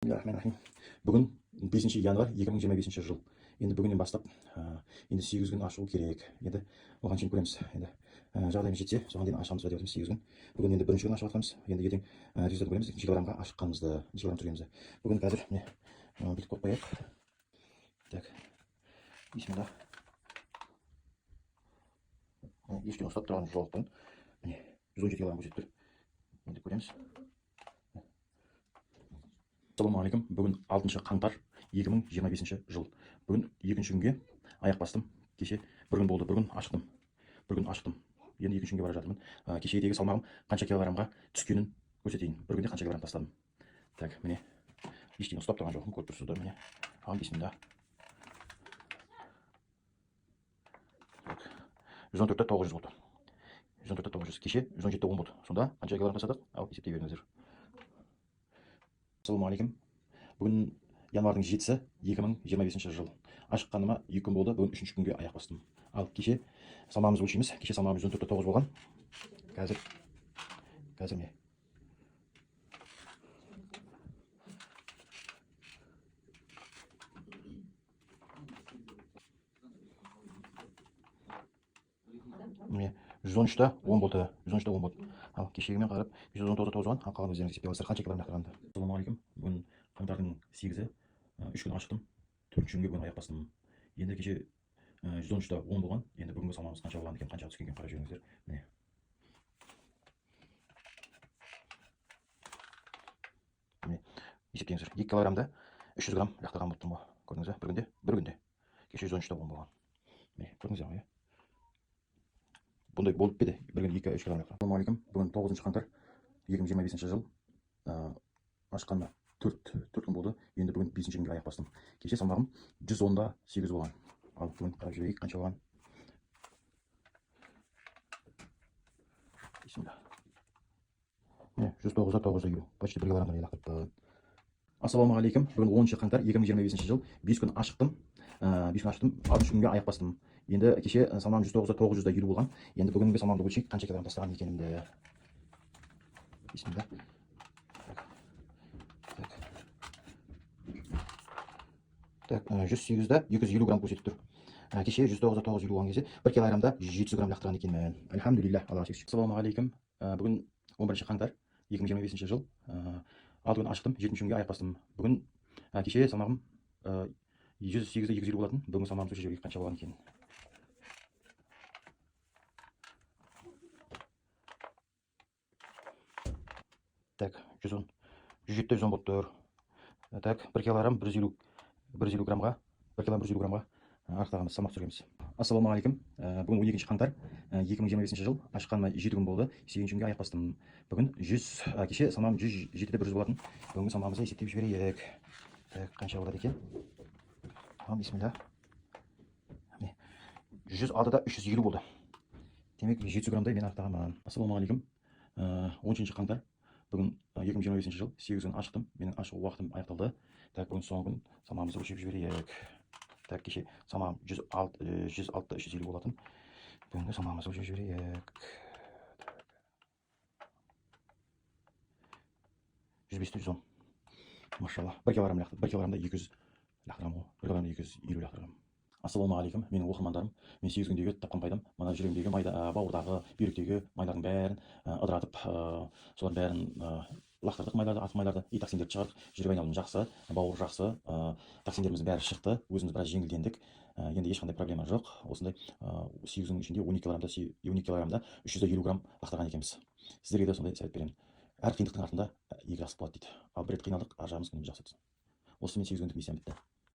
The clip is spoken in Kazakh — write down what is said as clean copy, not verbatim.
Bismillahirrahmanirrahim. Бүгін 5 январь 2025 жыл. Енді бүгіннен бастап енді 8 күн ашылу керек. Енді оған шейін көреміз. Енді жағдайымыз жетсе, соған дейін ашамыз ба деп отырмыз 8 күн. Бүгін енді бірінші күн ашып жатқанбыз. Енді ертең результатын көреміз. Неше килограммға ашыққанымызды, неше килограмм түсіреміз. Бүгін қазір міне бүйтіп қойып қояйық. Так. Бисмилlah. Ешкім ұстап тұрған жоқ бұны. Міне 117 килограмм көрсетіп тұр. Енді көреміз. Ассалаумағалейкум. Бүгін 6 қаңтар 2025 жыл. Бүгін екінші күнге аяқ бастым. Кеше бір күн болды, бір күн ашықтым. Енді екінші күнге бара жатырмын. Кешедегі салмағым қанша килограммға түскенін көрсетейін. Бір күнде қанша килограмм тастадым. Так, міне. Ештеңе ұстап тұрған жоқпын, көріп тұрсыздар, міне. Бисмилlah. 114-те 900 болды. 114-те 900. Кеше 117-те 10 болды. Сонда қанша килограмм тастадық? Ал есептей беріңіздер. Ассалаумағалейкум. Бүгін январдың 7-сі 2025 жыл. Ашыққаныма 2 күн болды. Бүгін 3-ші күнге аяқ бастым. Ал кеше салмағымызды өлшейміз. Кеше салмағымыз 114-те 9 болған. Қазір не? Міне 113-те 10 болды. 113-те 10 болды. Ал кешегімен қарап 114-те 9 болған. Ал қалған өздеріңіз есептей аласыздар. Қанша килограмм лақтырғанды. Ассалаумағалейкум. Бүгін қаңтардың 8-і 3 күн ашықтым. 4-ші күнге бүгін аяқ бастым. Енді кеше 113-те 10 болған. Енді бүгінгі салмағымыз қанша болған екен, қанша түскен екен қарап жүріңіздер. Міне. Міне. Есептеңіздер. 2 килограммда 300 грамм лақтырған болып тұрмын. Көрдіңіз бе? Бір күнде. Кеше 113-те 10 болған. Міне, көрдіңіз бе? Бұндай болып беді. Бір күнде 2-3 килограмм лақтырған. Ассалаумағалейкум. Бүгін 9 қаңтар 2025 жыл. Ашқаныма 4 күн болды. Енді бүгін 5-ші күнге аяқ бастым. Кеше салмағым 110-да 8 болған. Ал бүгін қарап жіберейік қанша болған. Бисмилlah. 109-да 900 елу. Почти 1 килограммдан лақтырыппын. Ассалаумағалейкум. Бүгін 10-ші қаңтар 2025 жыл. 5 күн ашықтым. 5 күн ашықтым. 6-ші күнге аяқ бастым. Енді кеше салмағым 109-да 900 елу болған. Енді бүгінгі салмағымды өлшейік, қанша килограмм тастаған екенімді. Бисмилlah. Так, 108-да 250 грамм көрсетіп тұр. Кеше 109-да 900 болған кезде 1 килограммда 700 грамм лақтырған екенмін. Альхамдулилля, Аллаға шүкір. Ассалаумағалейкум. Бүгін 11-ші қаңтар 2025 жыл. 6 күн ашықтым, 7-ші күнге аяқ бастым. Бүгін кеше салмағым 108-да 250 болатын. Бүгін салмағымыз өлшеп жіберейік, қанша болған екен. Так, 110. 107-те 110 болып тұр. Так, 1 килограмм 150 граммға, 1 килограмм 150 граммға артығымыз салмақ түсіреміз. Ассалаумағалейкум. Бүгін 12-ші қаңтар 2025 жыл. Ашыққаныма 7 күн болды. 8-ші күнге аяқ бастым. Бүгін кеше салмағым 107-де 100 болатын. Бүгінгі салмағымызды есептеп жіберейік. Так, қанша болады екен? Бисмилlah. 106-да 350 болды. Демек 700 граммдай мен артығамын. Ассалаумағалейкум. 10-ші қаңтар бүгін 2025 жыл. 8 күн ашықтым. Менің ашық уақытым аяқталды. Так, бүгін соңғы күн салмағымызды өлшеп жіберейік. Так, кеше салмағым 106-да 350 болатын. Бүгінгі салмағымызды өлшеп жіберейік. 105-те 110. Машалла. 1 килограммда 200 лақтырам ғой. 1 килограммда 250 лақтырам. Ассалаумағалейкум. Менің оқырмандарым, мен 8 күндегі тапқан пайдам, мына жүрегімдегі майда, бауырдағы, бүйректегі майлардың бәрін ыдыратып, солардың бәрін лақтырдық, майларды, артық майларды, и токсиндерді шығардық. Жүрек айналым жақсы, бауыр жақсы, токсиндеріміз бәрі шықты, өзіміз біраз жеңілдендік. Енді ешқандай проблема жоқ. Осындай 8 күннің ішінде 12 килограммда 350 грамм лақтырған екенбіз. Сіздерге де сондай совет беремін. Әр қиындықтың артында игі жақсы болады дейді. Ал бір рет қиналдық, ар жағымыз күніміз жақсы өтсін. Осы мен 8 күндік миссиям бітті.